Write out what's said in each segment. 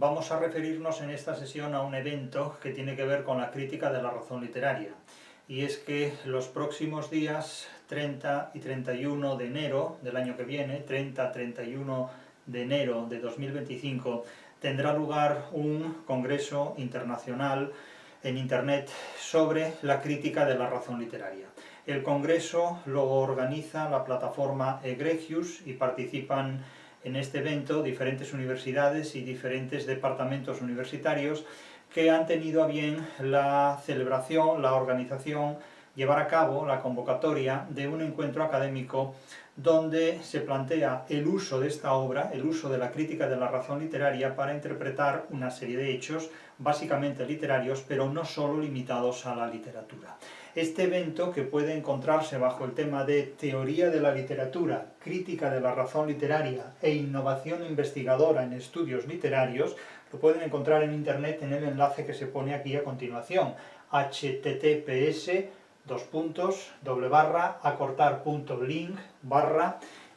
Vamos a referirnos en esta sesión a un evento que tiene que ver con la crítica de la razón literaria. Y es que los próximos días 30 y 31 de enero del año que viene, 30-31 de enero de 2025, tendrá lugar un congreso internacional en Internet sobre la crítica de la razón literaria. El congreso lo organiza la plataforma Egregius y participan en este evento diferentes universidades y diferentes departamentos universitarios que han tenido a bien la celebración, la organización, llevar a cabo la convocatoria de un encuentro académico donde se plantea el uso de esta obra, el uso de la crítica de la razón literaria para interpretar una serie de hechos, básicamente literarios, pero no solo limitados a la literatura. Este evento, que puede encontrarse bajo el tema de teoría de la literatura, crítica de la razón literaria e innovación investigadora en estudios literarios, lo pueden encontrar en internet en el enlace que se pone aquí a continuación, https://link/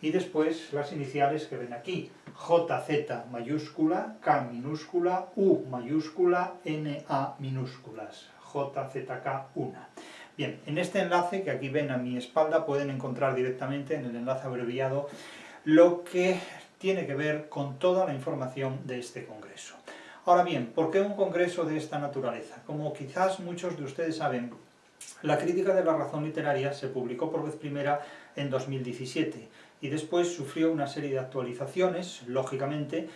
y después las iniciales que ven aquí, JZ mayúscula, K minúscula, U mayúscula, NA minúsculas, JZK1. Bien, en este enlace que aquí ven a mi espalda pueden encontrar directamente en el enlace abreviado lo que tiene que ver con toda la información de este congreso. Ahora bien, ¿por qué un congreso de esta naturaleza? Como quizás muchos de ustedes saben, la crítica de la razón literaria se publicó por vez primera en 2017 y después sufrió una serie de actualizaciones, lógicamente,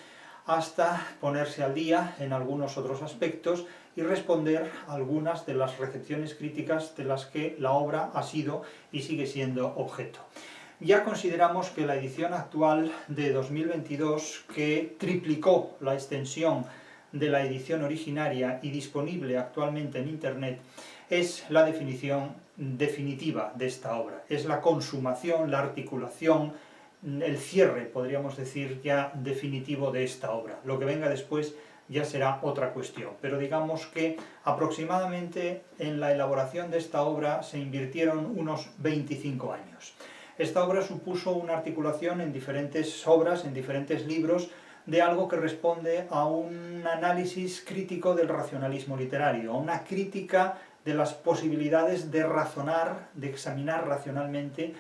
hasta ponerse al día en algunos otros aspectos y responder a algunas de las recepciones críticas de las que la obra ha sido y sigue siendo objeto. Ya consideramos que la edición actual de 2022, que triplicó la extensión de la edición originaria y disponible actualmente en Internet, es la definición definitiva de esta obra. Es la consumación, la articulación, el cierre, podríamos decir, ya definitivo de esta obra. Lo que venga después ya será otra cuestión, pero digamos que aproximadamente en la elaboración de esta obra se invirtieron unos 25 años. Esta obra supuso una articulación en diferentes obras, en diferentes libros, de algo que responde a un análisis crítico del racionalismo literario, a una crítica de las posibilidades de razonar, de examinar racionalmente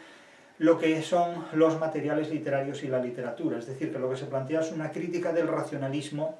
lo que son los materiales literarios y la literatura. Es decir, que lo que se plantea es una crítica del racionalismo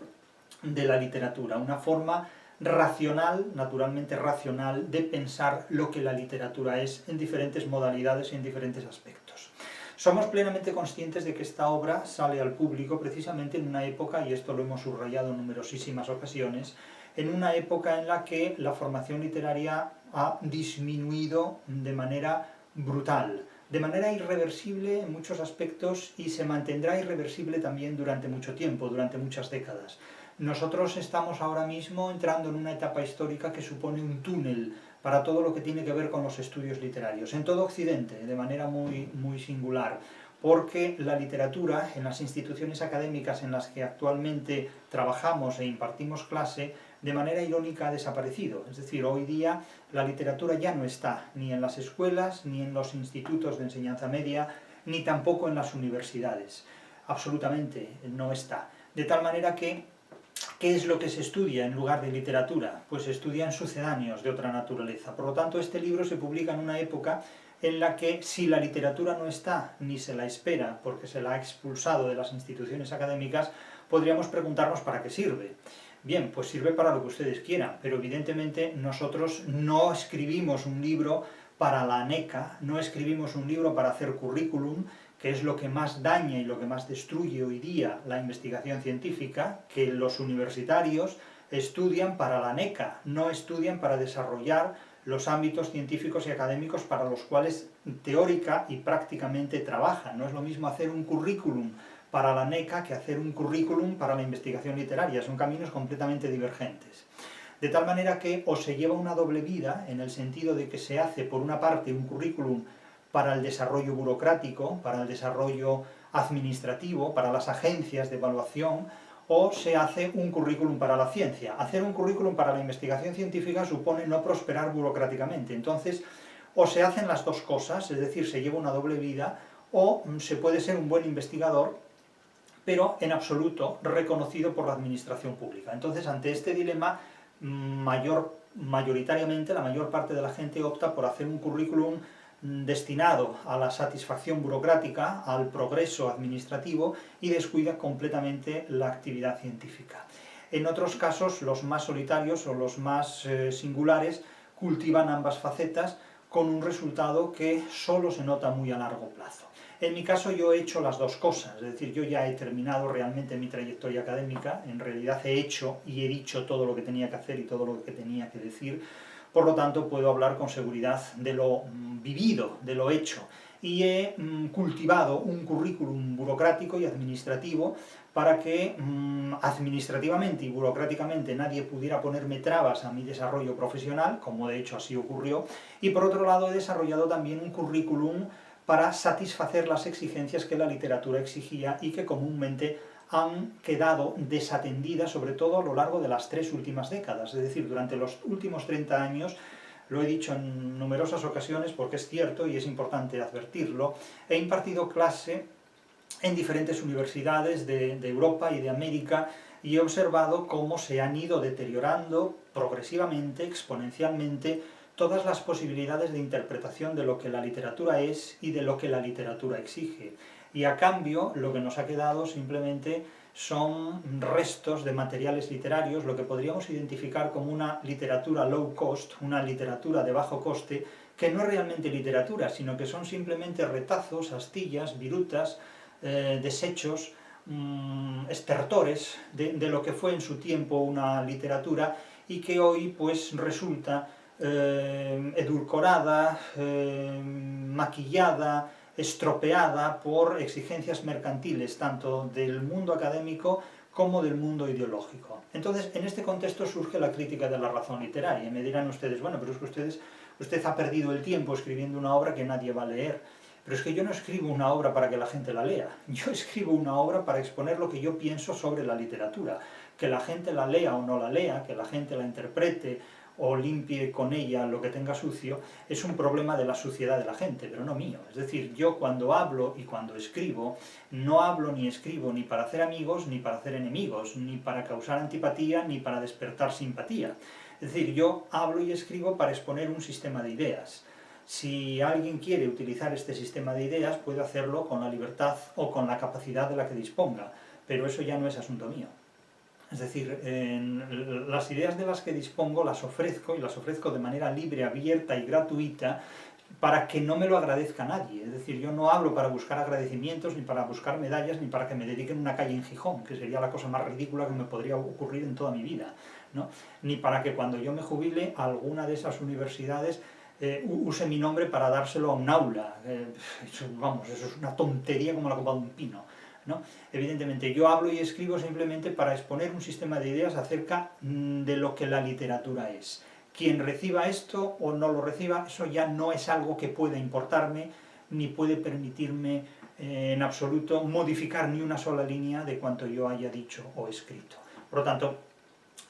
de la literatura, una forma racional, naturalmente racional, de pensar lo que la literatura es en diferentes modalidades y en diferentes aspectos. Somos plenamente conscientes de que esta obra sale al público precisamente en una época, y esto lo hemos subrayado en numerosísimas ocasiones, en una época en la que la formación literaria ha disminuido de manera brutal, de manera irreversible en muchos aspectos, y se mantendrá irreversible también durante mucho tiempo, durante muchas décadas. Nosotros estamos ahora mismo entrando en una etapa histórica que supone un túnel para todo lo que tiene que ver con los estudios literarios, en todo Occidente, de manera muy singular, porque la literatura, en las instituciones académicas en las que actualmente trabajamos e impartimos clase, de manera irónica ha desaparecido. Es decir, hoy día la literatura ya no está ni en las escuelas, ni en los institutos de enseñanza media, ni tampoco en las universidades. Absolutamente no está. De tal manera que, ¿qué es lo que se estudia en lugar de literatura? Pues se estudian sucedáneos de otra naturaleza. Por lo tanto, este libro se publica en una época en la que, si la literatura no está, ni se la espera, porque se la ha expulsado de las instituciones académicas, podríamos preguntarnos ¿para qué sirve? Bien, pues sirve para lo que ustedes quieran, pero evidentemente nosotros no escribimos un libro para la ANECA, no escribimos un libro para hacer currículum, que es lo que más daña y lo que más destruye hoy día la investigación científica, que los universitarios estudian para la ANECA, no estudian para desarrollar los ámbitos científicos y académicos para los cuales teórica y prácticamente trabajan. No es lo mismo hacer un currículum para la ANECA que hacer un currículum para la investigación literaria, son caminos completamente divergentes. De tal manera que o se lleva una doble vida, en el sentido de que se hace por una parte un currículum para el desarrollo burocrático, para el desarrollo administrativo, para las agencias de evaluación, o se hace un currículum para la ciencia. Hacer un currículum para la investigación científica supone no prosperar burocráticamente. Entonces, o se hacen las dos cosas, es decir, se lleva una doble vida, o se puede ser un buen investigador, pero en absoluto reconocido por la administración pública. Entonces, ante este dilema, mayoritariamente la mayor parte de la gente opta por hacer un currículum destinado a la satisfacción burocrática, al progreso administrativo, y descuida completamente la actividad científica. En otros casos, los más solitarios o los más singulares cultivan ambas facetas con un resultado que solo se nota muy a largo plazo. En mi caso yo he hecho las dos cosas, es decir, yo ya he terminado realmente mi trayectoria académica, en realidad he hecho y he dicho todo lo que tenía que hacer y todo lo que tenía que decir, por lo tanto puedo hablar con seguridad de lo vivido, de lo hecho, y he cultivado un currículum burocrático y administrativo para que administrativamente y burocráticamente nadie pudiera ponerme trabas a mi desarrollo profesional, como de hecho así ocurrió, y por otro lado he desarrollado también un currículum para satisfacer las exigencias que la literatura exigía y que comúnmente han quedado desatendidas, sobre todo a lo largo de las 3 últimas décadas, es decir, durante los últimos 30 años, lo he dicho en numerosas ocasiones porque es cierto y es importante advertirlo, he impartido clase en diferentes universidades de Europa y de América y he observado cómo se han ido deteriorando progresivamente, exponencialmente, todas las posibilidades de interpretación de lo que la literatura es y de lo que la literatura exige. Y a cambio, lo que nos ha quedado simplemente son restos de materiales literarios, lo que podríamos identificar como una literatura low cost, una literatura de bajo coste, que no es realmente literatura, sino que son simplemente retazos, astillas, virutas, desechos, estertores de lo que fue en su tiempo una literatura y que hoy pues resulta edulcorada, maquillada, estropeada por exigencias mercantiles, tanto del mundo académico como del mundo ideológico. Entonces, en este contexto surge la crítica de la razón literaria, y me dirán ustedes, bueno, pero es que usted ha perdido el tiempo escribiendo una obra que nadie va a leer. Pero es que yo no escribo una obra para que la gente la lea, yo escribo una obra para exponer lo que yo pienso sobre la literatura. Que la gente la lea o no la lea, que la gente la interprete o limpie con ella lo que tenga sucio, es un problema de la suciedad de la gente, pero no mío. Es decir, yo cuando hablo y cuando escribo, no hablo ni escribo ni para hacer amigos ni para hacer enemigos, ni para causar antipatía ni para despertar simpatía. Es decir, yo hablo y escribo para exponer un sistema de ideas. Si alguien quiere utilizar este sistema de ideas, puede hacerlo con la libertad o con la capacidad de la que disponga, pero eso ya no es asunto mío. Es decir, las ideas de las que dispongo las ofrezco, y las ofrezco de manera libre, abierta y gratuita, para que no me lo agradezca nadie. Es decir, yo no hablo para buscar agradecimientos, ni para buscar medallas, ni para que me dediquen una calle en Gijón, que sería la cosa más ridícula que me podría ocurrir en toda mi vida, ¿no? Ni para que cuando yo me jubile, alguna de esas universidades use mi nombre para dárselo a un aula. Eso es una tontería como la copa de un pino, ¿no? Evidentemente, yo hablo y escribo simplemente para exponer un sistema de ideas acerca de lo que la literatura es. Quien reciba esto o no lo reciba, eso ya no es algo que pueda importarme, ni puede permitirme en absoluto modificar ni una sola línea de cuanto yo haya dicho o escrito. Por lo tanto,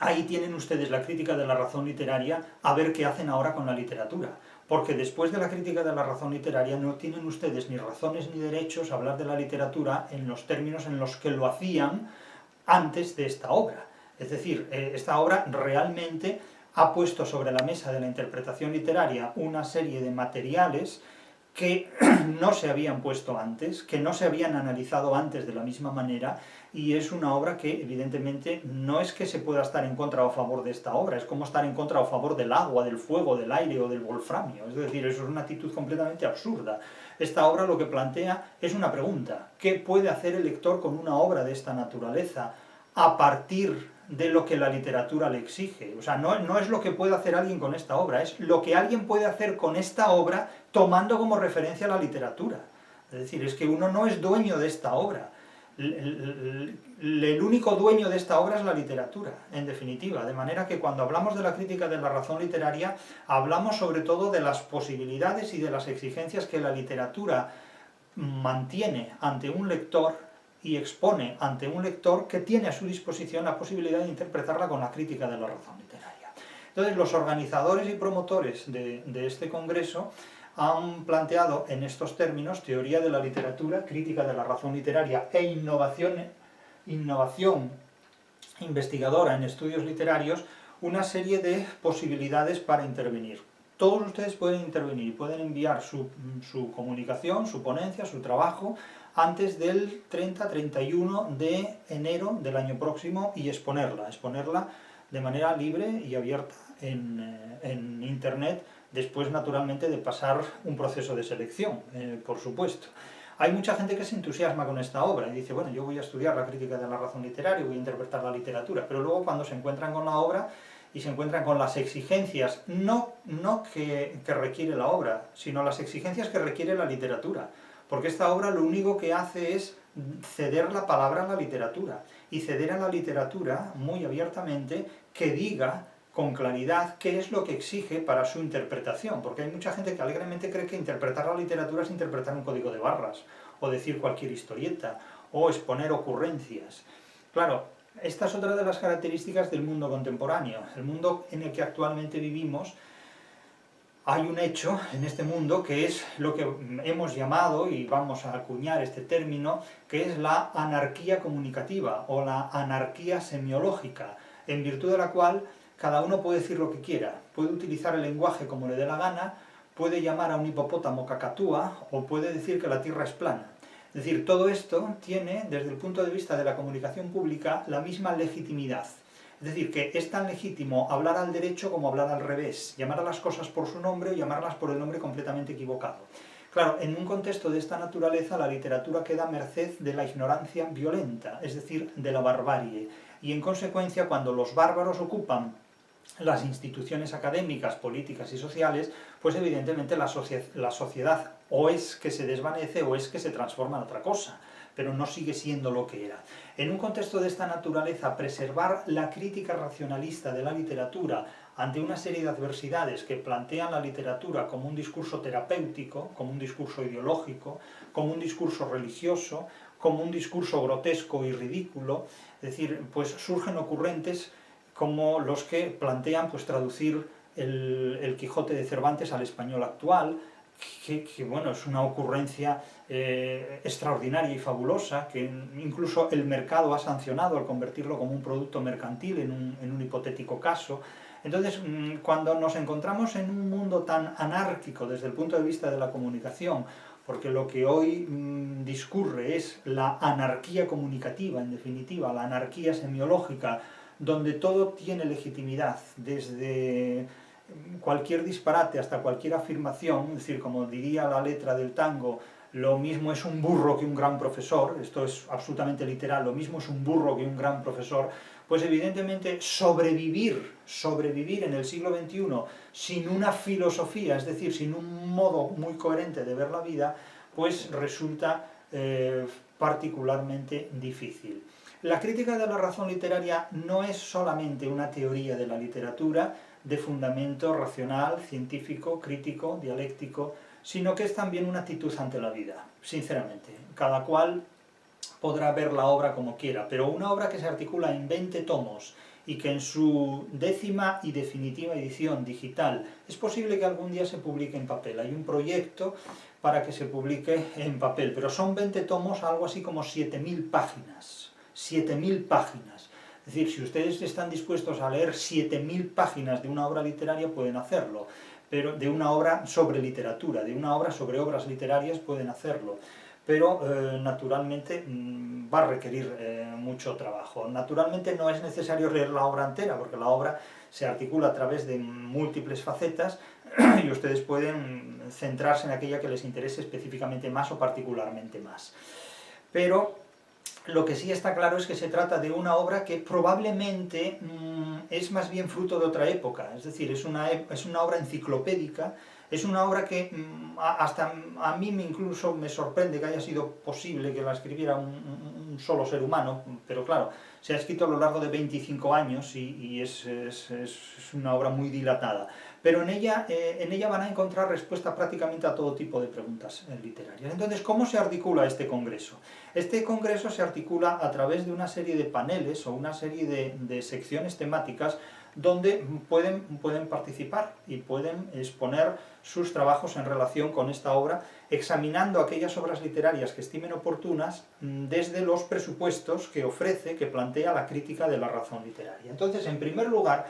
ahí tienen ustedes la crítica de la razón literaria, a ver qué hacen ahora con la literatura. Porque después de la crítica de la razón literaria no tienen ustedes ni razones ni derechos a hablar de la literatura en los términos en los que lo hacían antes de esta obra. Es decir, esta obra realmente ha puesto sobre la mesa de la interpretación literaria una serie de materiales que no se habían puesto antes, que no se habían analizado antes de la misma manera, y es una obra que evidentemente no es que se pueda estar en contra o a favor de esta obra, es como estar en contra o a favor del agua, del fuego, del aire o del wolframio, es decir, eso es una actitud completamente absurda. Esta obra lo que plantea es una pregunta: ¿qué puede hacer el lector con una obra de esta naturaleza a partir de lo que la literatura le exige? O sea, no es lo que puede hacer alguien con esta obra, es lo que alguien puede hacer con esta obra tomando como referencia la literatura. Es decir, es que uno no es dueño de esta obra. El único dueño de esta obra es la literatura, en definitiva, de manera que cuando hablamos de la crítica de la razón literaria, hablamos sobre todo de las posibilidades y de las exigencias que la literatura mantiene ante un lector y expone ante un lector que tiene a su disposición la posibilidad de interpretarla con la crítica de la razón literaria. Entonces, los organizadores y promotores de este congreso han planteado en estos términos teoría de la literatura, crítica de la razón literaria e innovación innovación investigadora en estudios literarios una serie de posibilidades para intervenir. Todos ustedes pueden intervenir, pueden enviar su comunicación, su ponencia, su trabajo, antes del 30-31 de enero del año próximo y exponerla de manera libre y abierta en Internet, después naturalmente de pasar un proceso de selección, por supuesto. Hay mucha gente que se entusiasma con esta obra y dice, bueno, yo voy a estudiar la crítica de la razón literaria, voy a interpretar la literatura, pero luego cuando se encuentran con la obra y se encuentran con las exigencias, no que requiere la obra, sino las exigencias que requiere la literatura, porque esta obra lo único que hace es ceder la palabra a la literatura, y ceder a la literatura muy abiertamente que diga con claridad qué es lo que exige para su interpretación, porque hay mucha gente que alegremente cree que interpretar la literatura es interpretar un código de barras, o decir cualquier historieta, o exponer ocurrencias. Claro, esta es otra de las características del mundo contemporáneo. El mundo en el que actualmente vivimos, hay un hecho en este mundo que es lo que hemos llamado, y vamos a acuñar este término, que es la anarquía comunicativa, o la anarquía semiológica, en virtud de la cual cada uno puede decir lo que quiera, puede utilizar el lenguaje como le dé la gana, puede llamar a un hipopótamo cacatúa o puede decir que la Tierra es plana. Es decir, todo esto tiene, desde el punto de vista de la comunicación pública, la misma legitimidad. Es decir, que es tan legítimo hablar al derecho como hablar al revés, llamar a las cosas por su nombre o llamarlas por el nombre completamente equivocado. Claro, en un contexto de esta naturaleza, la literatura queda a merced de la ignorancia violenta, es decir, de la barbarie. Y en consecuencia, cuando los bárbaros ocupan las instituciones académicas, políticas y sociales, pues evidentemente la sociedad o es que se desvanece o es que se transforma en otra cosa, pero no sigue siendo lo que era. En un contexto de esta naturaleza, preservar la crítica racionalista de la literatura ante una serie de adversidades que plantean la literatura como un discurso terapéutico, como un discurso ideológico, como un discurso religioso, como un discurso grotesco y ridículo, es decir, pues surgen ocurrentes como los que plantean pues, traducir el Quijote de Cervantes al español actual, que bueno, es una ocurrencia extraordinaria y fabulosa, que incluso el mercado ha sancionado al convertirlo como un producto mercantil en un hipotético caso. Entonces, cuando nos encontramos en un mundo tan anárquico desde el punto de vista de la comunicación, porque lo que hoy discurre es la anarquía comunicativa, en definitiva, la anarquía semiológica, donde todo tiene legitimidad, desde cualquier disparate hasta cualquier afirmación, es decir, como diría la letra del tango, lo mismo es un burro que un gran profesor, esto es absolutamente literal, lo mismo es un burro que un gran profesor, pues evidentemente sobrevivir en el siglo XXI sin una filosofía, es decir, sin un modo muy coherente de ver la vida, pues resulta particularmente difícil. La crítica de la razón literaria no es solamente una teoría de la literatura de fundamento racional, científico, crítico, dialéctico, sino que es también una actitud ante la vida, sinceramente. Cada cual podrá ver la obra como quiera, pero una obra que se articula en 20 tomos y que en su 10ª y definitiva edición digital es posible que algún día se publique en papel. Hay un proyecto para que se publique en papel, pero son 20 tomos, algo así como 7.000 páginas. 7.000 páginas. Es decir, si ustedes están dispuestos a leer 7.000 páginas de una obra literaria, pueden hacerlo, pero de una obra sobre literatura, de una obra sobre obras literarias, pueden hacerlo, pero naturalmente va a requerir mucho trabajo. Naturalmente no es necesario leer la obra entera, porque la obra se articula a través de múltiples facetas y ustedes pueden centrarse en aquella que les interese específicamente más o particularmente más. Pero lo que sí está claro es que se trata de una obra que probablemente es más bien fruto de otra época, es decir, es una obra enciclopédica, es una obra que hasta a mí incluso me sorprende que haya sido posible que la escribiera un solo ser humano, pero claro, se ha escrito a lo largo de 25 años y es una obra muy dilatada. Pero en ella van a encontrar respuesta prácticamente a todo tipo de preguntas literarias. Entonces, ¿cómo se articula este congreso? Este congreso se articula a través de una serie de paneles o una serie de secciones temáticas donde pueden participar y pueden exponer sus trabajos en relación con esta obra, examinando aquellas obras literarias que estimen oportunas desde los presupuestos que ofrece, que plantea la crítica de la razón literaria. Entonces, en primer lugar,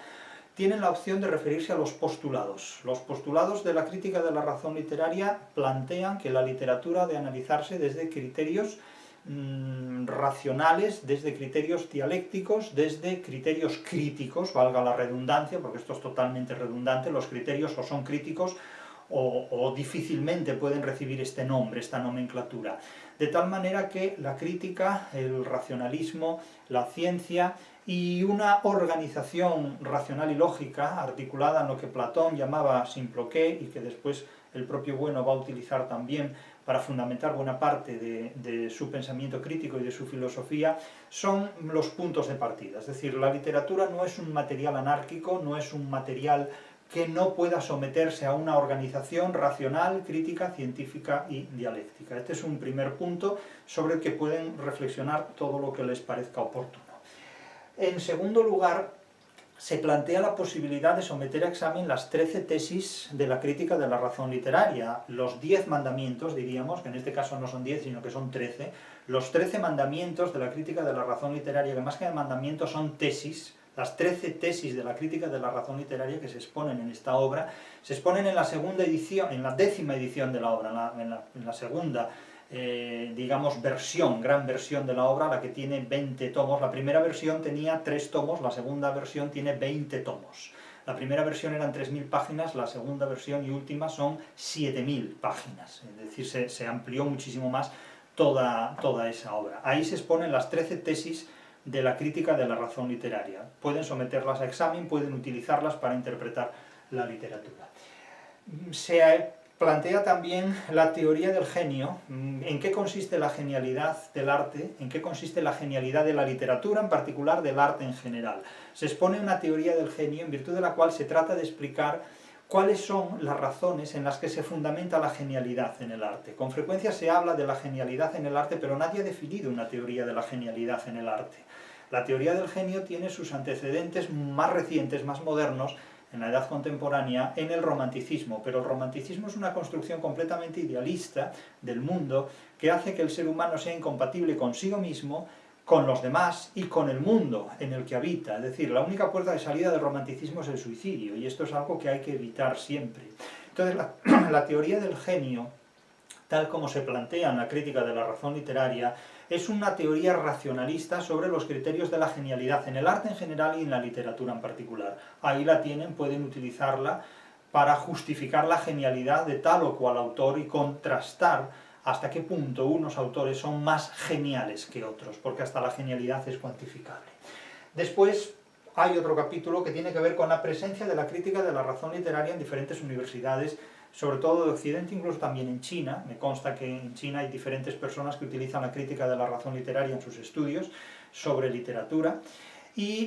tienen la opción de referirse a los postulados. Los postulados de la crítica de la razón literaria plantean que la literatura ha de analizarse desde criterios racionales, desde criterios dialécticos, desde criterios críticos, valga la redundancia, porque esto es totalmente redundante, los criterios o son críticos o difícilmente pueden recibir este nombre, esta nomenclatura. De tal manera que la crítica, el racionalismo, la ciencia y una organización racional y lógica articulada en lo que Platón llamaba simploqué y que después el propio Bueno va a utilizar también para fundamentar buena parte de su pensamiento crítico y de su filosofía, son los puntos de partida. Es decir, la literatura no es un material anárquico, no es un material que no pueda someterse a una organización racional, crítica, científica y dialéctica. Este es un primer punto sobre el que pueden reflexionar todo lo que les parezca oportuno. En segundo lugar, se plantea la posibilidad de someter a examen las 13 tesis de la crítica de la razón literaria, los 10 mandamientos, diríamos, que en este caso no son 10, sino que son 13, los 13 mandamientos de la crítica de la razón literaria, que más que de mandamientos son tesis, las 13 tesis de la crítica de la razón literaria que se exponen en esta obra, se exponen en la segunda edición, en la 10ª edición de la obra, en la segunda, digamos, gran versión de la obra, la que tiene 20 tomos. La primera versión tenía 3 tomos, la segunda versión tiene 20 tomos. La primera versión eran 3.000 páginas, la segunda versión y última son 7.000 páginas, es decir, se amplió muchísimo más toda esa obra. Ahí se exponen las 13 tesis de la crítica de la razón literaria. Pueden someterlas a examen, pueden utilizarlas para interpretar la literatura. Se plantea también la teoría del genio, en qué consiste la genialidad del arte, en qué consiste la genialidad de la literatura, en particular del arte en general. Se expone una teoría del genio en virtud de la cual se trata de explicar cuáles son las razones en las que se fundamenta la genialidad en el arte. Con frecuencia se habla de la genialidad en el arte, pero nadie ha definido una teoría de la genialidad en el arte. La teoría del genio tiene sus antecedentes más recientes, más modernos, en la edad contemporánea, en el romanticismo, pero el romanticismo es una construcción completamente idealista del mundo que hace que el ser humano sea incompatible consigo mismo, con los demás y con el mundo en el que habita. Es decir, la única puerta de salida del romanticismo es el suicidio, y esto es algo que hay que evitar siempre. Entonces, la teoría del genio, tal como se plantea en la crítica de la razón literaria, es una teoría racionalista sobre los criterios de la genialidad en el arte en general y en la literatura en particular. Ahí la tienen, pueden utilizarla para justificar la genialidad de tal o cual autor y contrastar hasta qué punto unos autores son más geniales que otros, porque hasta la genialidad es cuantificable. Después hay otro capítulo que tiene que ver con la presencia de la crítica de la razón literaria en diferentes universidades, sobre todo de Occidente, incluso también en China. Me consta que en China hay diferentes personas que utilizan la crítica de la razón literaria en sus estudios sobre literatura, y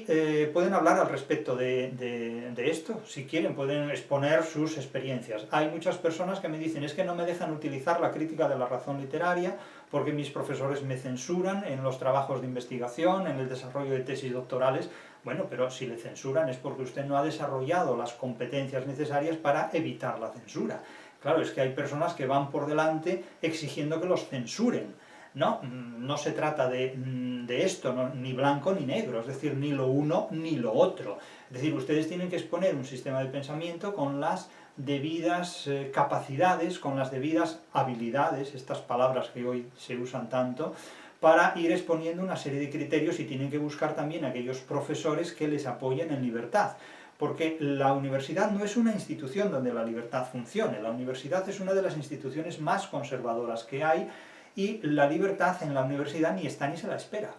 pueden hablar al respecto de esto, si quieren, pueden exponer sus experiencias. Hay muchas personas que me dicen, es que no me dejan utilizar la crítica de la razón literaria porque mis profesores me censuran en los trabajos de investigación, en el desarrollo de tesis doctorales. Bueno, pero si le censuran es porque usted no ha desarrollado las competencias necesarias para evitar la censura. Claro, es que hay personas que van por delante exigiendo que los censuren. No se trata de esto, ¿no? Ni blanco ni negro, es decir, ni lo uno ni lo otro. Es decir, ustedes tienen que exponer un sistema de pensamiento con las debidas capacidades, con las debidas habilidades, estas palabras que hoy se usan tanto, para ir exponiendo una serie de criterios, y tienen que buscar también aquellos profesores que les apoyen en libertad. Porque la universidad no es una institución donde la libertad funcione, la universidad es una de las instituciones más conservadoras que hay, y la libertad en la universidad ni está ni se la espera.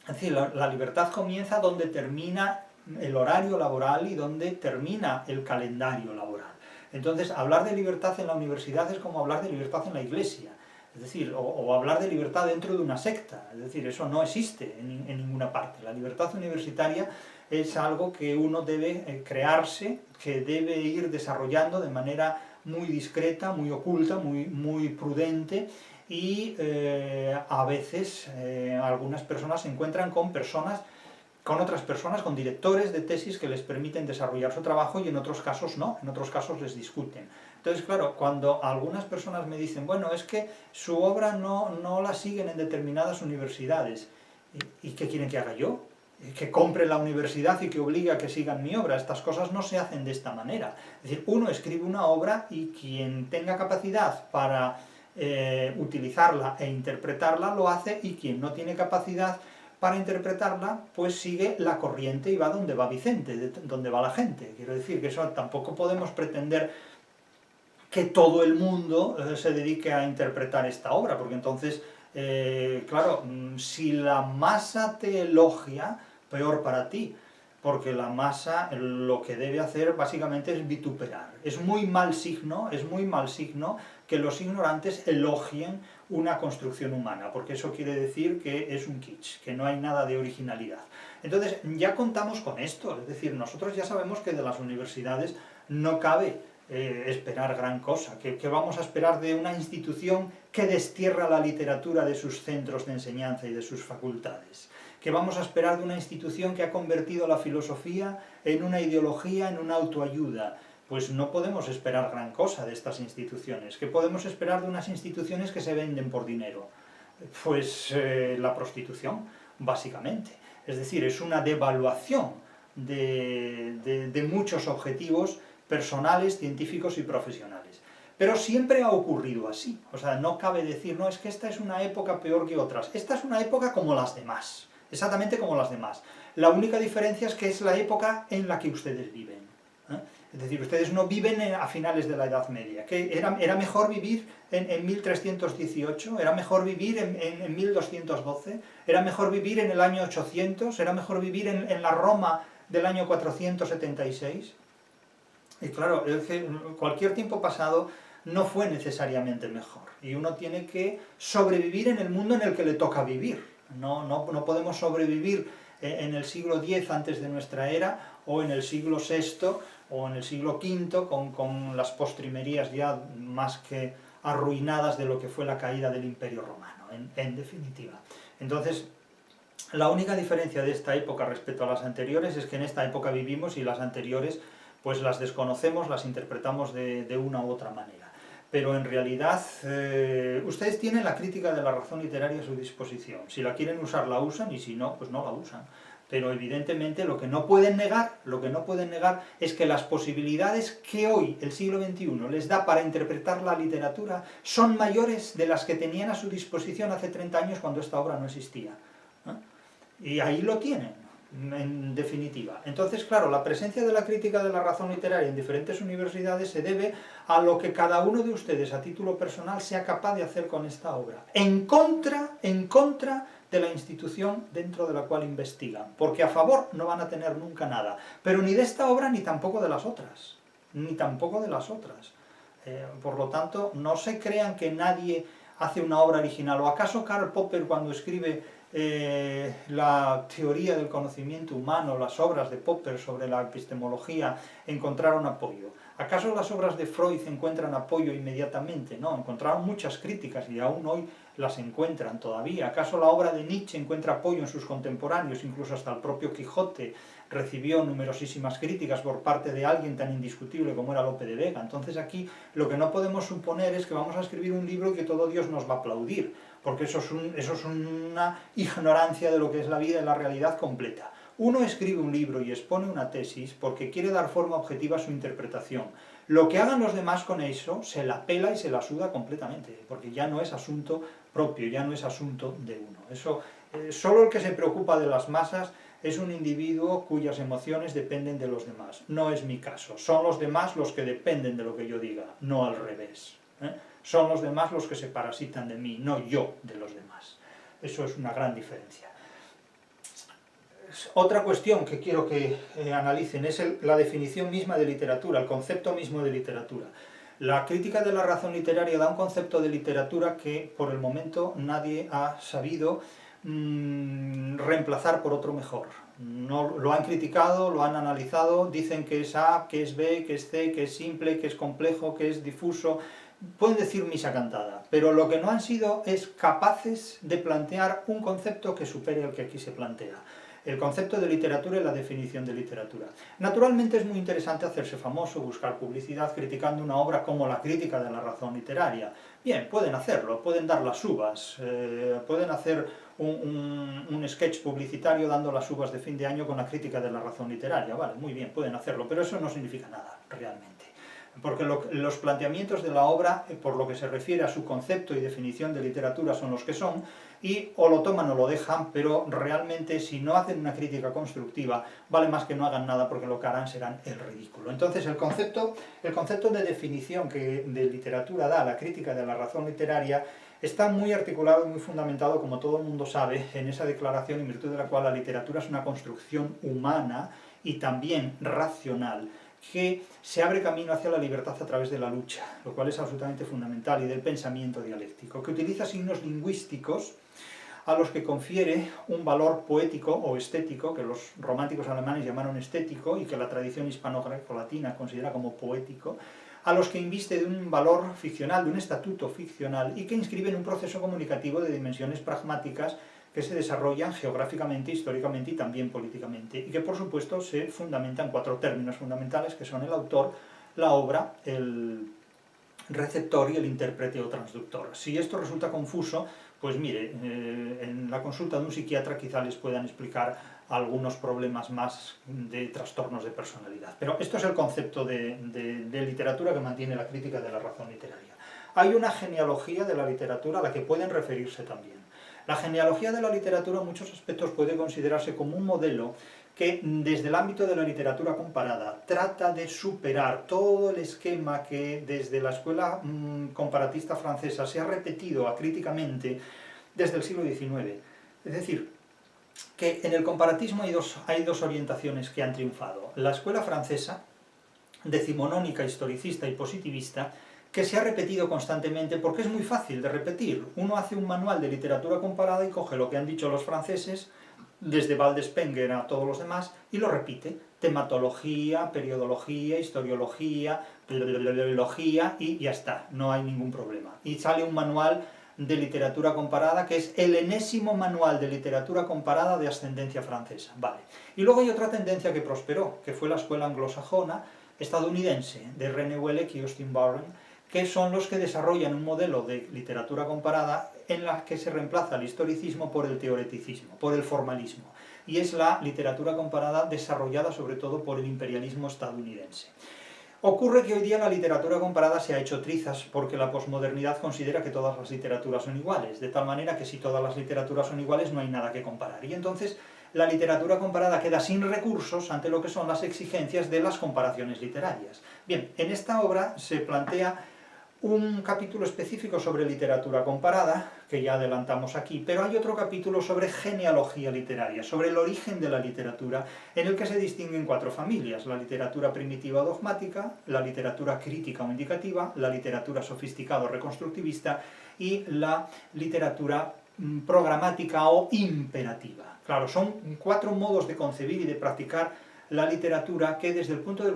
Es decir, la libertad comienza donde termina el horario laboral y donde termina el calendario laboral. Entonces, hablar de libertad en la universidad es como hablar de libertad en la iglesia, es decir, o hablar de libertad dentro de una secta, es decir, eso no existe en ninguna parte. La libertad universitaria es algo que uno debe crearse, que debe ir desarrollando de manera muy discreta, muy oculta, muy prudente, y a veces algunas personas se encuentran con personas con otras personas, con directores de tesis que les permiten desarrollar su trabajo y en otros casos no, en otros casos les discuten. Entonces, claro, cuando algunas personas me dicen, bueno, es que su obra no la siguen en determinadas universidades, ¿y qué quieren que haga yo? Que compre la universidad y que obligue a que sigan mi obra. Estas cosas no se hacen de esta manera. Es decir, uno escribe una obra y quien tenga capacidad para utilizarla e interpretarla lo hace, y quien no tiene capacidad para interpretarla, pues sigue la corriente y va donde va Vicente, donde va la gente. Quiero decir que eso tampoco podemos pretender que todo el mundo se dedique a interpretar esta obra, porque entonces, claro, si la masa te elogia, peor para ti, porque la masa lo que debe hacer básicamente es vituperar. Es muy mal signo que los ignorantes elogien una construcción humana, porque eso quiere decir que es un kitsch, que no hay nada de originalidad. Entonces, ya contamos con esto, es decir, nosotros ya sabemos que de las universidades no cabe esperar gran cosa, que vamos a esperar de una institución que destierra la literatura de sus centros de enseñanza y de sus facultades, que vamos a esperar de una institución que ha convertido la filosofía en una ideología, en una autoayuda. Pues no podemos esperar gran cosa de estas instituciones. ¿Qué podemos esperar de unas instituciones que se venden por dinero? Pues la prostitución, básicamente. Es decir, es una devaluación de muchos objetivos personales, científicos y profesionales. Pero siempre ha ocurrido así. O sea, no cabe decir, no, es que esta es una época peor que otras. Esta es una época como las demás, exactamente como las demás. La única diferencia es que es la época en la que ustedes viven. Es decir, ustedes no viven a finales de la Edad Media, que era mejor vivir en 1318, era mejor vivir en 1212, era mejor vivir en el año 800, era mejor vivir en la Roma del año 476. Y claro, es que cualquier tiempo pasado no fue necesariamente mejor, y uno tiene que sobrevivir en el mundo en el que le toca vivir. No podemos sobrevivir en el siglo X antes de nuestra era, o en el siglo VI, o en el siglo V, con las postrimerías ya más que arruinadas de lo que fue la caída del Imperio Romano, en definitiva. Entonces, la única diferencia de esta época respecto a las anteriores es que en esta época vivimos y las anteriores pues las desconocemos, las interpretamos de una u otra manera. Pero en realidad, ustedes tienen la crítica de la razón literaria a su disposición. Si la quieren usar, la usan, y si no, pues no la usan. Pero evidentemente lo que no pueden negar es que las posibilidades que hoy, el siglo XXI, les da para interpretar la literatura son mayores de las que tenían a su disposición hace 30 años cuando esta obra no existía. Y ahí lo tienen, en definitiva. Entonces, claro, la presencia de la crítica de la razón literaria en diferentes universidades se debe a lo que cada uno de ustedes, a título personal, sea capaz de hacer con esta obra. En contra de la institución dentro de la cual investigan, porque a favor no van a tener nunca nada, pero ni de esta obra ni tampoco de las otras, por lo tanto, no se crean que nadie hace una obra original, o acaso Karl Popper, cuando escribe la teoría del conocimiento humano, las obras de Popper sobre la epistemología, encontraron apoyo. ¿Acaso las obras de Freud encuentran apoyo inmediatamente? No, encontraron muchas críticas y aún hoy las encuentran todavía. ¿Acaso la obra de Nietzsche encuentra apoyo en sus contemporáneos? Incluso hasta el propio Quijote recibió numerosísimas críticas por parte de alguien tan indiscutible como era Lope de Vega. Entonces aquí lo que no podemos suponer es que vamos a escribir un libro y que todo Dios nos va a aplaudir, porque eso es una ignorancia de lo que es la vida y la realidad completa. Uno escribe un libro y expone una tesis porque quiere dar forma objetiva a su interpretación. Lo que hagan los demás con eso se la pela y se la suda completamente, porque ya no es asunto propio, ya no es asunto de uno. Eso, solo el que se preocupa de las masas es un individuo cuyas emociones dependen de los demás. No es mi caso. Son los demás los que dependen de lo que yo diga, no al revés. Son los demás los que se parasitan de mí, no yo de los demás. Eso es una gran diferencia. Otra cuestión que quiero que analicen es la definición misma de literatura, el concepto mismo de literatura. La crítica de la razón literaria da un concepto de literatura que por el momento nadie ha sabido reemplazar por otro mejor. No, lo han criticado, lo han analizado, dicen que es A, que es B, que es C, que es simple, que es complejo, que es difuso. Pueden decir misa cantada, pero lo que no han sido es capaces de plantear un concepto que supere al que aquí se plantea. el concepto de literatura y la definición de literatura. Naturalmente es muy interesante hacerse famoso, buscar publicidad criticando una obra como La crítica de la razón literaria. Bien, pueden hacerlo, pueden dar las uvas, pueden hacer un sketch publicitario dando las uvas de fin de año con La crítica de la razón literaria, vale, muy bien, pueden hacerlo, pero eso no significa nada, realmente. Porque los planteamientos de la obra, por lo que se refiere a su concepto y definición de literatura, son los que son, y o lo toman o lo dejan, pero realmente si no hacen una crítica constructiva, vale más que no hagan nada, porque lo que harán serán el ridículo. Entonces el concepto de definición que de literatura da la crítica de la razón literaria está muy articulado y muy fundamentado, como todo el mundo sabe, en esa declaración en virtud de la cual la literatura es una construcción humana y también racional, que se abre camino hacia la libertad a través de la lucha, lo cual es absolutamente fundamental, y del pensamiento dialéctico, que utiliza signos lingüísticos a los que confiere un valor poético o estético, que los románticos alemanes llamaron estético y que la tradición hispano-greco-latina considera como poético, a los que inviste de un valor ficcional, de un estatuto ficcional, y que inscribe en un proceso comunicativo de dimensiones pragmáticas que se desarrollan geográficamente, históricamente y también políticamente, y que por supuesto se fundamentan en 4 términos fundamentales, que son el autor, la obra, el receptor y el intérprete o transductor. Si esto resulta confuso, pues mire, en la consulta de un psiquiatra quizá les puedan explicar algunos problemas más de trastornos de personalidad. Pero esto es el concepto de literatura que mantiene la crítica de la razón literaria. Hay una genealogía de la literatura a la que pueden referirse también. La genealogía de la literatura en muchos aspectos puede considerarse como un modelo que desde el ámbito de la literatura comparada trata de superar todo el esquema que desde la escuela comparatista francesa se ha repetido acríticamente desde el siglo XIX. Es decir, que en el comparatismo hay dos orientaciones que han triunfado. La escuela francesa, decimonónica, historicista y positivista, que se ha repetido constantemente porque es muy fácil de repetir. Uno hace un manual de literatura comparada y coge lo que han dicho los franceses, desde Valdespenger a todos los demás, y lo repite. Tematología, periodología, historiología, bibliología, y ya está, no hay ningún problema. Y sale un manual de literatura comparada, que es el enésimo manual de literatura comparada de ascendencia francesa. Vale. Y luego hay otra tendencia que prosperó, que fue la escuela anglosajona estadounidense, de René Wellek y Austin Barron, que son los que desarrollan un modelo de literatura comparada en la que se reemplaza el historicismo por el teoreticismo, por el formalismo. Y es la literatura comparada desarrollada sobre todo por el imperialismo estadounidense. Ocurre que hoy día la literatura comparada se ha hecho trizas porque la posmodernidad considera que todas las literaturas son iguales, de tal manera que si todas las literaturas son iguales no hay nada que comparar. Y entonces la literatura comparada queda sin recursos ante lo que son las exigencias de las comparaciones literarias. Bien, en esta obra se plantea un capítulo específico sobre literatura comparada, que ya adelantamos aquí, pero hay otro capítulo sobre genealogía literaria, sobre el origen de la literatura, en el que se distinguen 4 familias: la literatura primitiva o dogmática, la literatura crítica o indicativa, la literatura sofisticada o reconstructivista y la literatura programática o imperativa. Claro, son 4 modos de concebir y de practicar la literatura que desde el punto de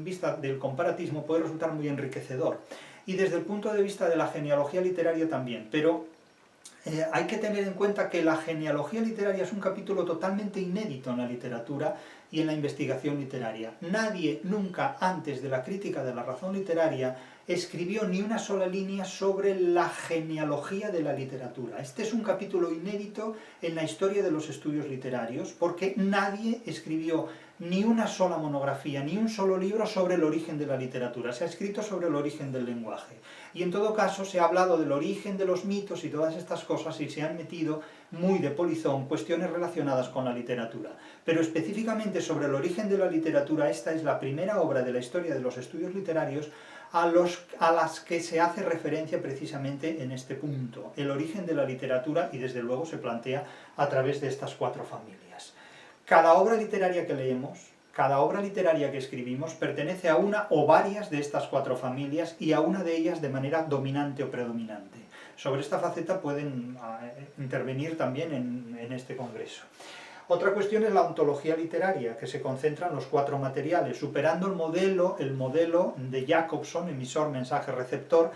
vista del comparatismo puede resultar muy enriquecedor, y desde el punto de vista de la genealogía literaria también, pero hay que tener en cuenta que la genealogía literaria es un capítulo totalmente inédito en la literatura y en la investigación literaria. Nadie nunca antes de la crítica de la razón literaria escribió ni una sola línea sobre la genealogía de la literatura. Este es un capítulo inédito en la historia de los estudios literarios, porque nadie escribió ni una sola monografía, ni un solo libro sobre el origen de la literatura. Se ha escrito sobre el origen del lenguaje. Y en todo caso se ha hablado del origen de los mitos y todas estas cosas, y se han metido muy de polizón cuestiones relacionadas con la literatura. Pero específicamente sobre el origen de la literatura, esta es la primera obra de la historia de los estudios literarios a las que se hace referencia precisamente en este punto, el origen de la literatura, y desde luego se plantea a través de estas 4 familias. Cada obra literaria que leemos, cada obra literaria que escribimos, pertenece a una o varias de estas 4 familias, y a una de ellas de manera dominante o predominante. Sobre esta faceta pueden intervenir también en este congreso. Otra cuestión es la ontología literaria, que se concentra en los 4 materiales, superando el modelo de Jacobson, emisor, mensaje, receptor,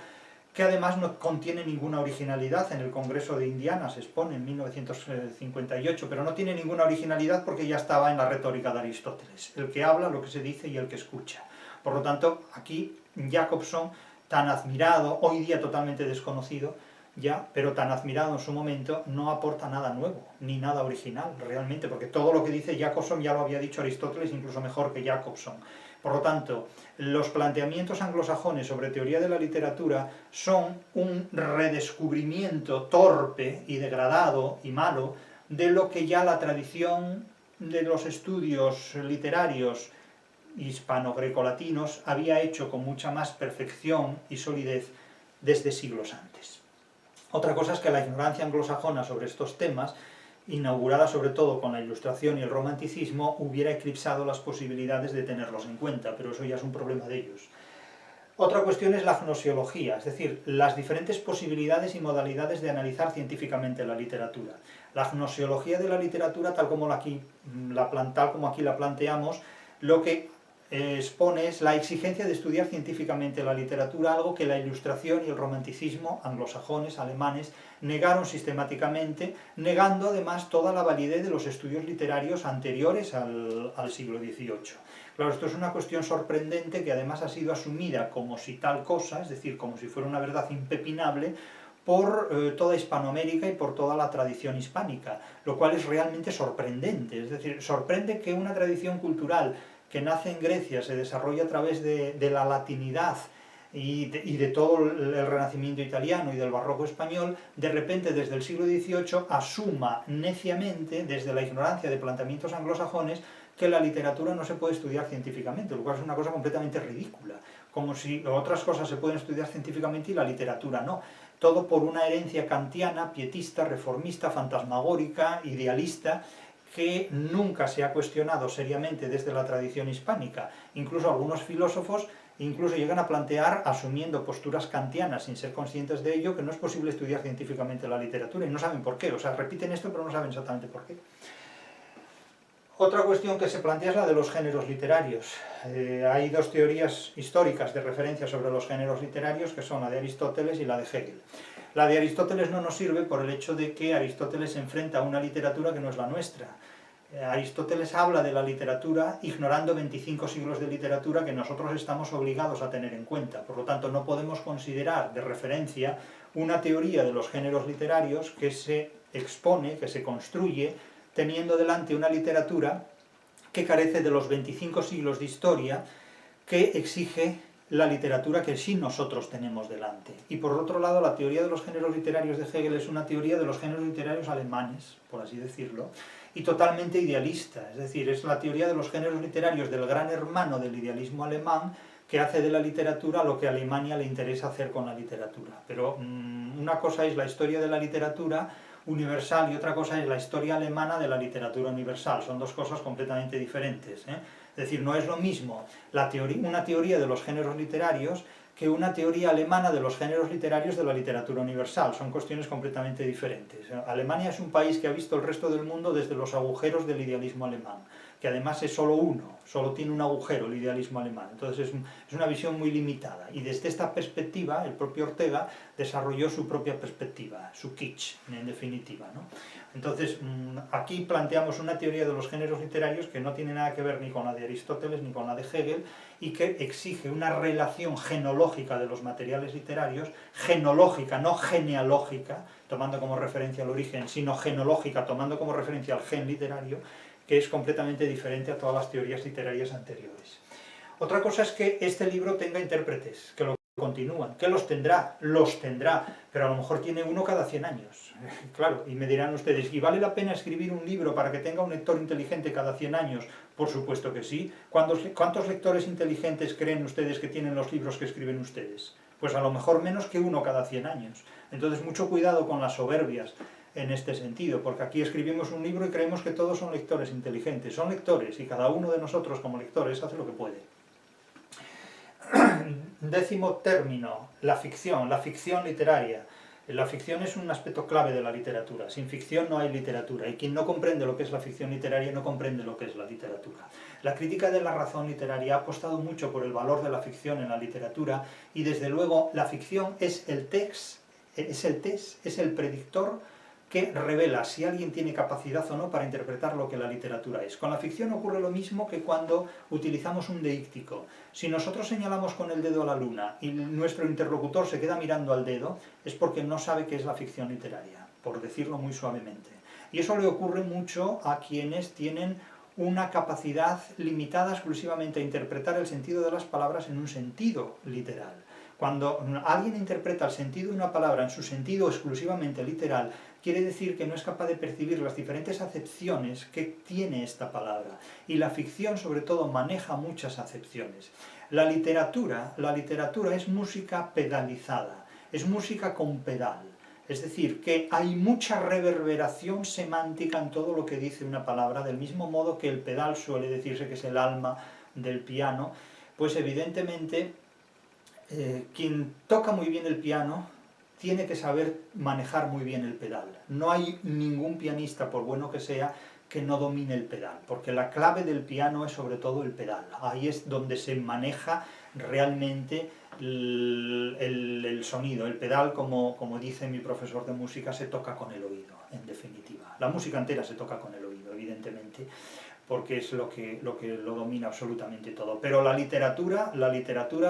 que además no contiene ninguna originalidad. En el Congreso de Indiana se expone en 1958, pero no tiene ninguna originalidad porque ya estaba en la retórica de Aristóteles, el que habla, lo que se dice y el que escucha. Por lo tanto, aquí Jacobson, tan admirado, hoy día totalmente desconocido, ya, pero tan admirado en su momento, no aporta nada nuevo, ni nada original, realmente, porque todo lo que dice Jacobson ya lo había dicho Aristóteles, incluso mejor que Jacobson. Por lo tanto, los planteamientos anglosajones sobre teoría de la literatura son un redescubrimiento torpe y degradado y malo de lo que ya la tradición de los estudios literarios hispano-grecolatinos había hecho con mucha más perfección y solidez desde siglos antes. Otra cosa es que la ignorancia anglosajona sobre estos temas, inaugurada sobre todo con la Ilustración y el Romanticismo, hubiera eclipsado las posibilidades de tenerlos en cuenta, pero eso ya es un problema de ellos. Otra cuestión es la gnosiología, es decir, las diferentes posibilidades y modalidades de analizar científicamente la literatura. La gnosiología de la literatura, tal como aquí la planteamos, lo que expone es la exigencia de estudiar científicamente la literatura, algo que la Ilustración y el Romanticismo, anglosajones, alemanes, negaron sistemáticamente, negando además toda la validez de los estudios literarios anteriores al siglo XVIII. Claro, esto es una cuestión sorprendente que además ha sido asumida como si tal cosa, es decir, como si fuera una verdad impepinable, por toda Hispanoamérica y por toda la tradición hispánica, lo cual es realmente sorprendente. Es decir, sorprende que una tradición cultural que nace en Grecia, se desarrolla a través de la latinidad y de todo el Renacimiento italiano y del Barroco español, de repente desde el siglo XVIII asuma neciamente, desde la ignorancia de planteamientos anglosajones, que la literatura no se puede estudiar científicamente, lo cual es una cosa completamente ridícula, como si otras cosas se pueden estudiar científicamente y la literatura no. Todo por una herencia kantiana, pietista, reformista, fantasmagórica, idealista, que nunca se ha cuestionado seriamente desde la tradición hispánica. Incluso algunos filósofos incluso llegan a plantear, asumiendo posturas kantianas sin ser conscientes de ello, que no es posible estudiar científicamente la literatura, y no saben por qué. O sea, repiten esto pero no saben exactamente por qué. Otra cuestión que se plantea es la de los géneros literarios. Hay dos teorías históricas de referencia sobre los géneros literarios, que son la de Aristóteles y la de Hegel. La de Aristóteles no nos sirve por el hecho de que Aristóteles se enfrenta a una literatura que no es la nuestra. Aristóteles habla de la literatura ignorando 25 siglos de literatura que nosotros estamos obligados a tener en cuenta. Por lo tanto, no podemos considerar de referencia una teoría de los géneros literarios que se expone, que se construye, teniendo delante una literatura que carece de los 25 siglos de historia que exige la literatura que sí nosotros tenemos delante. Y por otro lado, la teoría de los géneros literarios de Hegel es una teoría de los géneros literarios alemanes, por así decirlo, y totalmente idealista, es decir, es la teoría de los géneros literarios del gran hermano del idealismo alemán, que hace de la literatura lo que a Alemania le interesa hacer con la literatura. Pero una cosa es la historia de la literatura universal y otra cosa es la historia alemana de la literatura universal. Son dos cosas completamente diferentes, ¿eh? Es decir, no es lo mismo una teoría de los géneros literarios que una teoría alemana de los géneros literarios de la literatura universal. Son cuestiones completamente diferentes. Alemania es un país que ha visto el resto del mundo desde los agujeros del idealismo alemán, que además es solo uno, solo tiene un agujero, el idealismo alemán. Entonces es una visión muy limitada. Y desde esta perspectiva, el propio Ortega desarrolló su propia perspectiva, su kitsch, en definitiva, ¿no? Entonces, aquí planteamos una teoría de los géneros literarios que no tiene nada que ver ni con la de Aristóteles ni con la de Hegel, y que exige una relación genológica de los materiales literarios, genológica, no genealógica, tomando como referencia el origen, sino genológica, tomando como referencia al gen literario, que es completamente diferente a todas las teorías literarias anteriores. Otra cosa es que este libro tenga intérpretes, que lo continúan, que los tendrá, pero a lo mejor tiene uno cada 100 años. Claro, y me dirán ustedes, ¿y vale la pena escribir un libro para que tenga un lector inteligente cada 100 años? Por supuesto que sí. ¿Cuántos lectores inteligentes creen ustedes que tienen los libros que escriben ustedes? Pues a lo mejor menos que uno cada 100 años. Entonces, mucho cuidado con las soberbias en este sentido, porque aquí escribimos un libro y creemos que todos son lectores inteligentes. Son lectores, y cada uno de nosotros como lectores hace lo que puede. 10º término, la ficción literaria. La ficción es un aspecto clave de la literatura. Sin ficción no hay literatura, y quien no comprende lo que es la ficción literaria no comprende lo que es la literatura. La crítica de la razón literaria ha apostado mucho por el valor de la ficción en la literatura, y desde luego la ficción es el test, es el predictor que revela si alguien tiene capacidad o no para interpretar lo que la literatura es. Con la ficción ocurre lo mismo que cuando utilizamos un deíctico. Si nosotros señalamos con el dedo a la luna y nuestro interlocutor se queda mirando al dedo, es porque no sabe qué es la ficción literaria, por decirlo muy suavemente. Y eso le ocurre mucho a quienes tienen una capacidad limitada exclusivamente a interpretar el sentido de las palabras en un sentido literal. Cuando alguien interpreta el sentido de una palabra en su sentido exclusivamente literal, quiere decir que no es capaz de percibir las diferentes acepciones que tiene esta palabra. Y la ficción, sobre todo, maneja muchas acepciones. La literatura es música pedalizada, es música con pedal. Es decir, que hay mucha reverberación semántica en todo lo que dice una palabra, del mismo modo que el pedal suele decirse que es el alma del piano, pues evidentemente quien toca muy bien el piano tiene que saber manejar muy bien el pedal. No hay ningún pianista, por bueno que sea, que no domine el pedal, porque la clave del piano es sobre todo el pedal. Ahí es donde se maneja realmente el sonido. El pedal, como dice mi profesor de música, se toca con el oído, en definitiva. La música entera se toca con el oído, evidentemente, porque es lo que lo domina absolutamente todo. Pero la literatura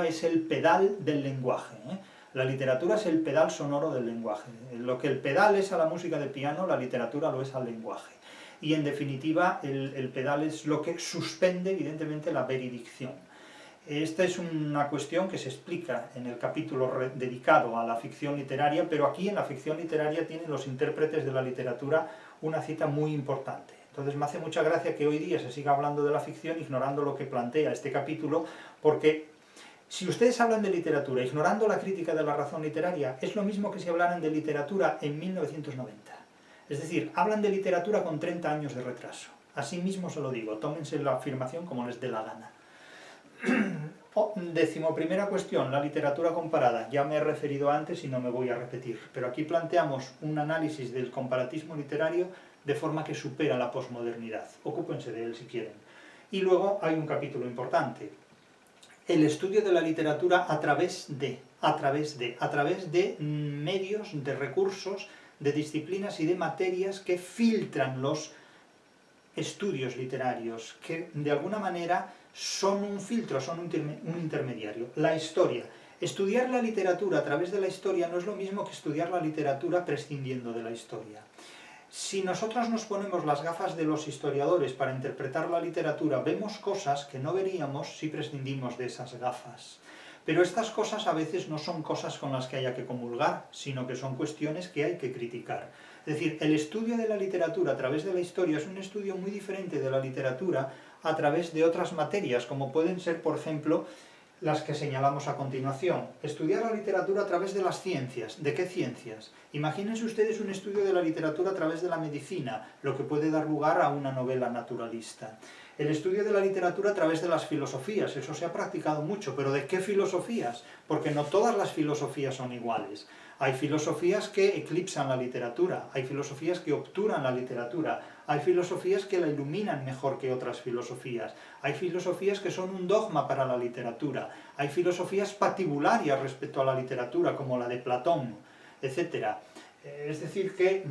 es el pedal del lenguaje, ¿eh? La literatura es el pedal sonoro del lenguaje. Lo que el pedal es a la música de piano, la literatura lo es al lenguaje. Y en definitiva, el pedal es lo que suspende, evidentemente, la veridicción. Esta es una cuestión que se explica en el capítulo dedicado a la ficción literaria, pero aquí en la ficción literaria tienen los intérpretes de la literatura una cita muy importante. Entonces me hace mucha gracia que hoy día se siga hablando de la ficción ignorando lo que plantea este capítulo, porque si ustedes hablan de literatura ignorando la crítica de la razón literaria, es lo mismo que si hablaran de literatura en 1990. Es decir, hablan de literatura con 30 años de retraso. Así mismo se lo digo, tómense la afirmación como les dé la gana. 11ª cuestión, la literatura comparada. Ya me he referido antes y no me voy a repetir, pero aquí planteamos un análisis del comparatismo literario de forma que supera la posmodernidad. Ocúpense de él si quieren. Y luego hay un capítulo importante. El estudio de la literatura a través de medios, de recursos, de disciplinas y de materias que filtran los estudios literarios, que de alguna manera son un filtro, son un intermediario. La historia. Estudiar la literatura a través de la historia no es lo mismo que estudiar la literatura prescindiendo de la historia. Si nosotros nos ponemos las gafas de los historiadores para interpretar la literatura, vemos cosas que no veríamos si prescindimos de esas gafas. Pero estas cosas a veces no son cosas con las que haya que comulgar, sino que son cuestiones que hay que criticar. Es decir, el estudio de la literatura a través de la historia es un estudio muy diferente de la literatura a través de otras materias, como pueden ser, por ejemplo, las que señalamos a continuación. Estudiar la literatura a través de las ciencias. ¿De qué ciencias? Imagínense ustedes un estudio de la literatura a través de la medicina, lo que puede dar lugar a una novela naturalista. El estudio de la literatura a través de las filosofías, eso se ha practicado mucho, pero ¿de qué filosofías? Porque no todas las filosofías son iguales. Hay filosofías que eclipsan la literatura, hay filosofías que obturan la literatura, hay filosofías que la iluminan mejor que otras filosofías, hay filosofías que son un dogma para la literatura, hay filosofías patibularias respecto a la literatura, como la de Platón, etc. Es decir, que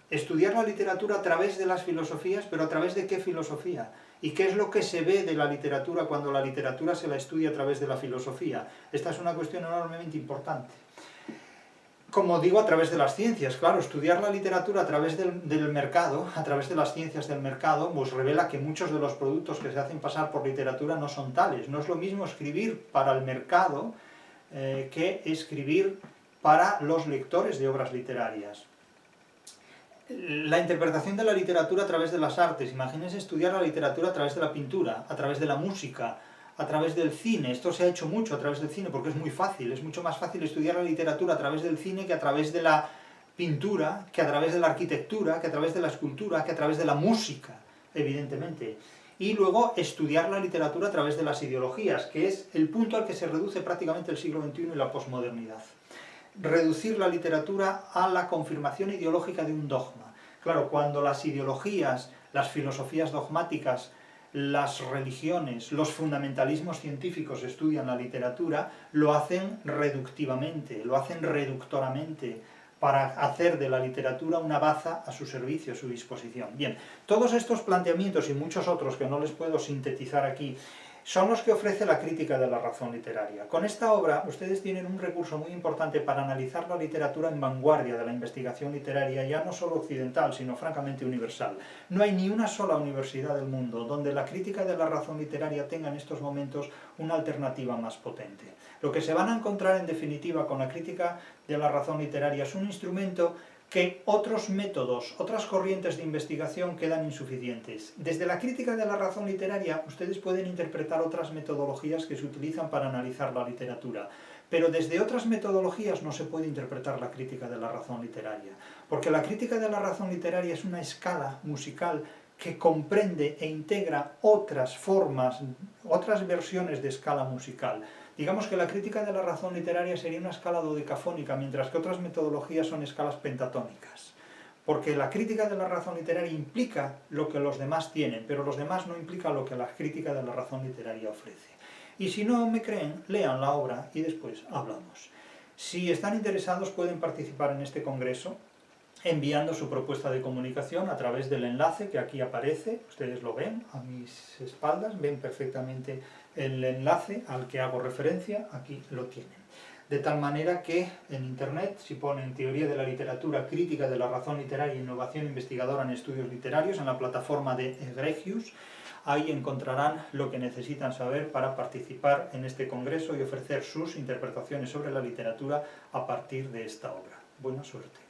estudiar la literatura a través de las filosofías, pero ¿a través de qué filosofía? ¿Y qué es lo que se ve de la literatura cuando la literatura se la estudia a través de la filosofía? Esta es una cuestión enormemente importante. Como digo, a través de las ciencias, claro, estudiar la literatura a través del mercado, a través de las ciencias del mercado, pues revela que muchos de los productos que se hacen pasar por literatura no son tales. No es lo mismo escribir para el mercado que escribir para los lectores de obras literarias. La interpretación de la literatura a través de las artes. Imagínense estudiar la literatura a través de la pintura, a través de la música, a través del cine. Esto se ha hecho mucho a través del cine porque es muy fácil, es mucho más fácil estudiar la literatura a través del cine que a través de la pintura, que a través de la arquitectura, que a través de la escultura, que a través de la música, evidentemente. Y luego estudiar la literatura a través de las ideologías, que es el punto al que se reduce prácticamente el siglo XXI y la posmodernidad. reducir la literatura a la confirmación ideológica de un dogma. Claro, cuando las ideologías, las filosofías dogmáticas, las religiones, los fundamentalismos científicos estudian la literatura, lo hacen reductivamente, lo hacen reductoramente, para hacer de la literatura una baza a su servicio, a su disposición. Bien, todos estos planteamientos y muchos otros que no les puedo sintetizar aquí, son los que ofrece la crítica de la razón literaria. Con esta obra ustedes tienen un recurso muy importante para analizar la literatura en vanguardia de la investigación literaria, ya no solo occidental, sino francamente universal. No hay ni una sola universidad del mundo donde la crítica de la razón literaria tenga en estos momentos una alternativa más potente. Lo que se van a encontrar en definitiva con la crítica de la razón literaria es un instrumento que otros métodos, otras corrientes de investigación quedan insuficientes. Desde la crítica de la razón literaria, ustedes pueden interpretar otras metodologías que se utilizan para analizar la literatura, pero desde otras metodologías no se puede interpretar la crítica de la razón literaria, porque la crítica de la razón literaria es una escala musical que comprende e integra otras formas, otras versiones de escala musical. Digamos que la crítica de la razón literaria sería una escala dodecafónica, mientras que otras metodologías son escalas pentatónicas. Porque la crítica de la razón literaria implica lo que los demás tienen, pero los demás no implican lo que la crítica de la razón literaria ofrece. Y si no me creen, lean la obra y después hablamos. Si están interesados pueden participar en este congreso enviando su propuesta de comunicación a través del enlace que aquí aparece. Ustedes lo ven a mis espaldas, ven perfectamente el enlace al que hago referencia, aquí lo tienen. De tal manera que en internet, si ponen Teoría de la literatura, crítica de la razón literaria e innovación investigadora en estudios literarios, en la plataforma de Egregius, ahí encontrarán lo que necesitan saber para participar en este congreso y ofrecer sus interpretaciones sobre la literatura a partir de esta obra. Buena suerte.